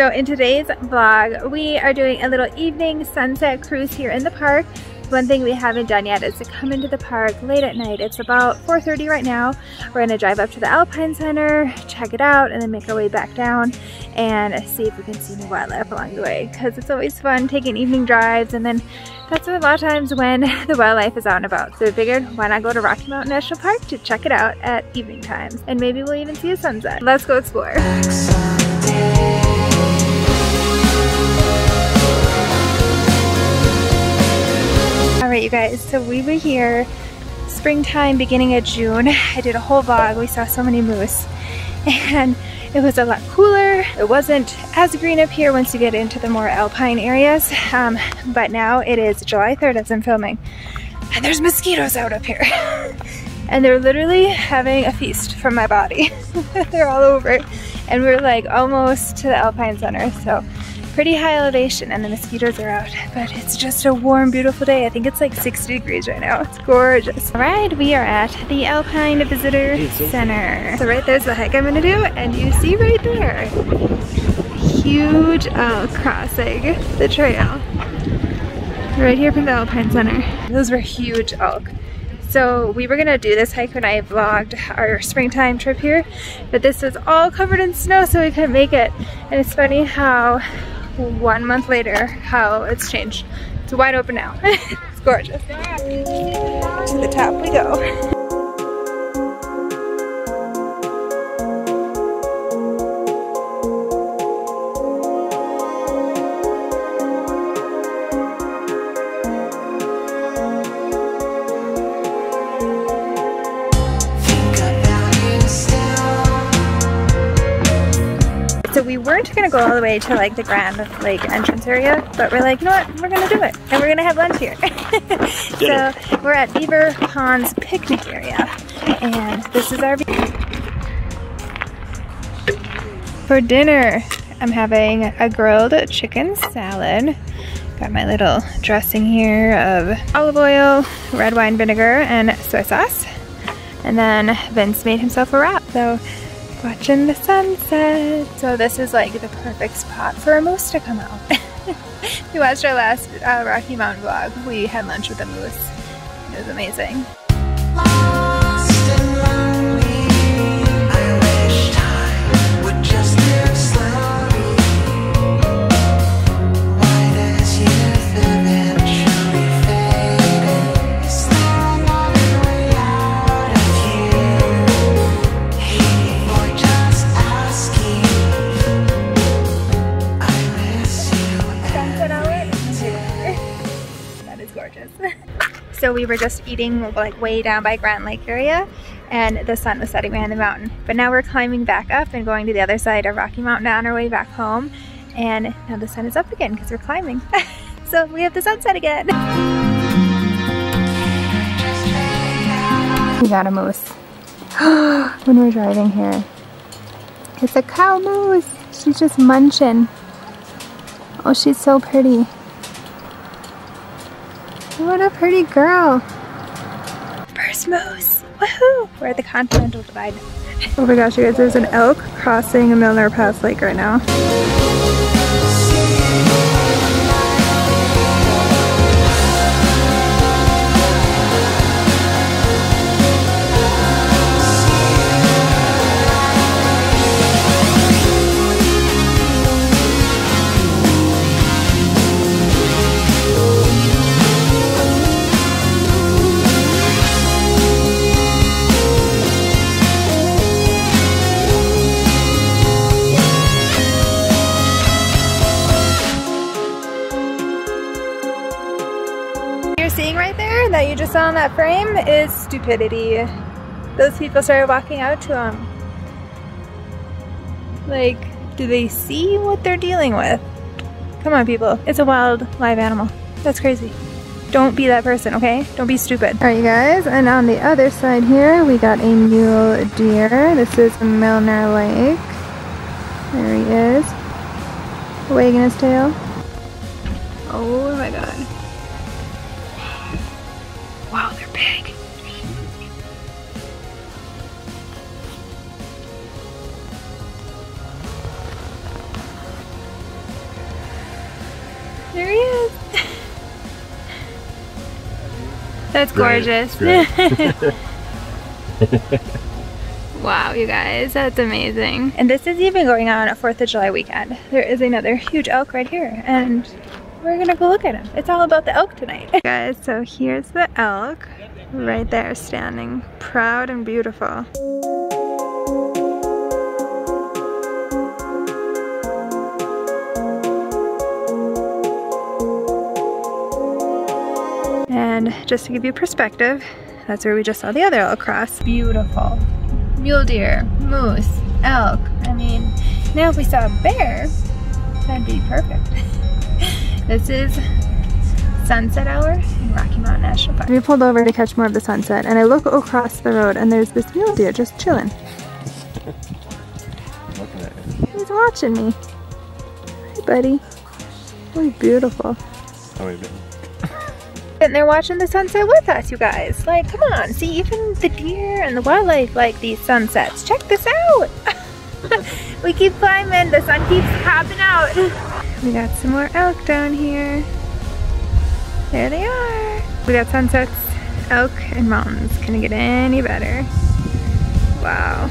So in today's vlog, we are doing a little evening sunset cruise here in the park. One thing we haven't done yet is to come into the park late at night. It's about 4:30 right now. We're gonna drive up to the Alpine Center, check it out, and then make our way back down and see if we can see any wildlife along the way. Because it's always fun taking evening drives, and then that's a lot of times when the wildlife is out and about. So we figured, why not go to Rocky Mountain National Park to check it out at evening times, and maybe we'll even see a sunset. Let's go explore. Alright you guys, so we were here springtime, beginning of June. I did a whole vlog. We saw so many moose and it was a lot cooler. It wasn't as green up here once you get into the more alpine areas, but now it is July 3rd as I'm filming and there's mosquitoes out up here and they're literally having a feast from my body. They're all over and we're like almost to the Alpine Center, so pretty high elevation and the mosquitoes are out, but it's just a warm, beautiful day. I think it's like 60 degrees right now. It's gorgeous. All right, we are at the Alpine Visitor Center. So right there's the hike I'm gonna do, and you see right there, huge Elk Crossing, the trail. Right here from the Alpine Center. Those were huge elk. So we were gonna do this hike when I vlogged our springtime trip here, but this was all covered in snow, so we couldn't make it. And it's funny how 1 month later, how it's changed. It's wide open now. It's gorgeous. To the top we go. So we weren't gonna go all the way to like the Grand Lake entrance area, but we're like, you know what, we're gonna do it. And we're gonna have lunch here. So we're at Beaver Pond's picnic area. And this is our for dinner. I'm having a grilled chicken salad. Got my little dressing here of olive oil, red wine vinegar, and soy sauce. And then Vince made himself a wrap. So watching the sunset. So this is like the perfect spot for a moose to come out. We watched our last Rocky Mountain vlog. We had lunch with a moose. It was amazing. So we were just eating like way down by Grand Lake area and the sun was setting behind the mountain. But now we're climbing back up and going to the other side of Rocky Mountain on our way back home. And now the sun is up again because we're climbing. So we have the sunset again. We got a moose when we're driving here. It's a cow moose. She's just munching. Oh, she's so pretty. What a pretty girl. First moose. Woohoo! We're at the Continental Divide. Oh my gosh, you guys, there's an elk crossing Milner Pass Lake right now. Seeing right there that you just saw on that frame is stupidity. Those people started walking out to them. Like, do they see what they're dealing with? Come on people, it's a wild live animal. That's crazy. Don't be that person, okay? Don't be stupid. Alright you guys, and on the other side here we got a mule deer. This is Milner Lake. There he is, wagging his tail. Oh my god. Wow, they're big. That's gorgeous. Wow, you guys, that's amazing. And this is even going on a 4th of July weekend. There is another huge elk right here, and we're gonna go look at him. It's all about the elk tonight. Guys, so here's the elk right there, standing proud and beautiful. And just to give you perspective, that's where we just saw the other elk cross. Beautiful. Mule deer, moose, elk. I mean, now if we saw a bear, that'd be perfect. This is sunset hour in Rocky Mountain National Park. We pulled over to catch more of the sunset, and I look across the road and there's this mule deer just chilling. Looking at you. He's watching me. Hi, buddy. Oh, beautiful. How have you been? And they're watching the sunset with us, you guys. Like, come on, see, even the deer and the wildlife like these sunsets. Check this out. We keep climbing, the sun keeps popping out. We got some more elk down here. There they are. We got sunsets, elk, and mountains. Can it get any better? Wow.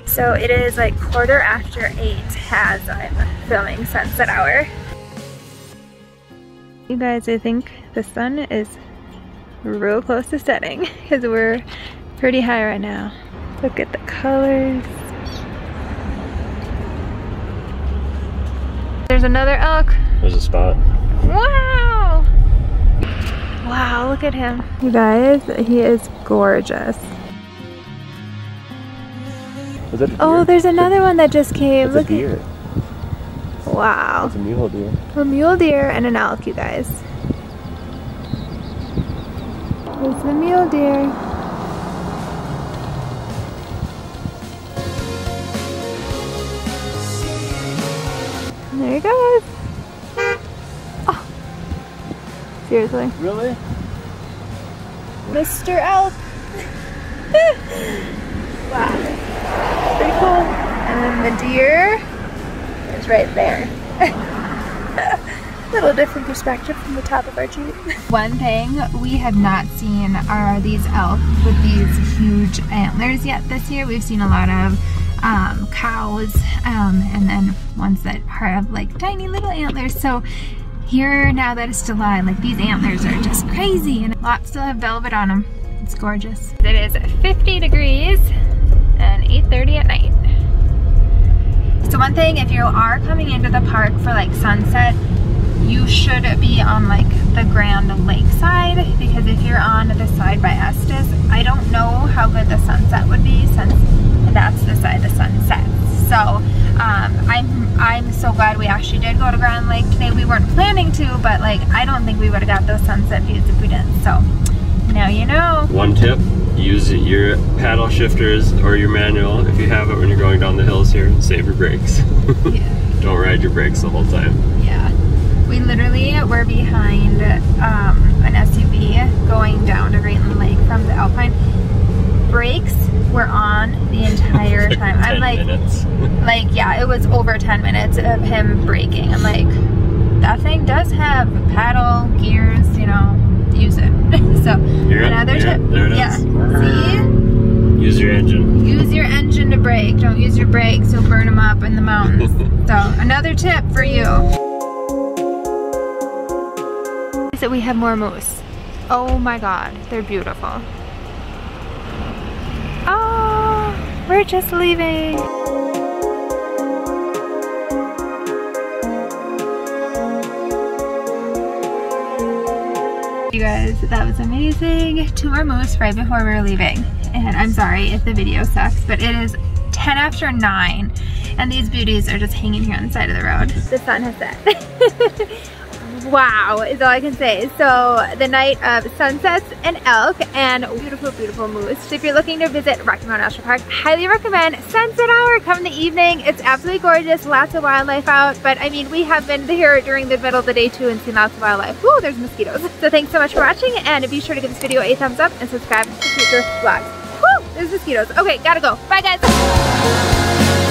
So it is like 8:15 as I'm filming sunset hour. You guys, I think the sun is real close to setting because we're pretty high right now. Look at the colors. There's another elk. There's a spot. Wow! Wow, look at him. You guys, he is gorgeous. Was that a deer? Oh, there's another one that just came. That's look a deer. At, wow. That's a mule deer. A mule deer and an elk, you guys. There's the mule deer. And there he goes. Oh. Seriously. Really? Mr. Elk. Wow. Pretty cool. And then the deer is right there. Little different perspective from the top of our Jeep. One thing we have not seen are these elk with these huge antlers yet this year. We've seen a lot of cows and then ones that have like tiny little antlers. So here, now that it's July, like these antlers are just crazy, and lots still have velvet on them. It's gorgeous. It is 50 degrees and 8:30 at night. So one thing, if you are coming into the park for like sunset, you should be on like the Grand Lake side, because if you're on the side by Estes, I don't know how good the sunset would be since that's the side the sun sets. So I'm so glad we actually did go to Grand Lake today. We weren't planning to, but like I don't think we would have got those sunset views if we didn't. So now you know. One tip, use your paddle shifters or your manual if you have it when you're going down the hills here. Save your brakes. Yeah. Don't ride your brakes the whole time. Yeah. We literally were behind an SUV going down to Greenland Lake from the Alpine. Brakes were on the entire time. I'm like, yeah, it was over 10 minutes of him braking. I'm like, that thing does have paddle, gears, you know, use it. So, another tip. There it is. Yeah. See? Use your engine. Use your engine to brake. Don't use your brakes, you'll burn them up in the mountains. So, another tip for you. So we have more moose. Oh my god, they're beautiful. Oh, we're just leaving. You guys, that was amazing. 2 more moose right before we were leaving. And I'm sorry if the video sucks, but it is 10 after 9 and these beauties are just hanging here on the side of the road. The sun has set. wow is all I can say. So the night of sunsets and elk and beautiful, beautiful moose. So if you're looking to visit Rocky Mountain National Park, highly recommend sunset hour. Come in the evening. It's absolutely gorgeous. Lots of wildlife out. But I mean, we have been here during the middle of the day too and seen lots of wildlife. Woo, there's mosquitoes. So thanks so much for watching, and be sure to give this video a thumbs up and subscribe for future vlogs. Woo, there's mosquitoes. Okay, gotta go. Bye guys.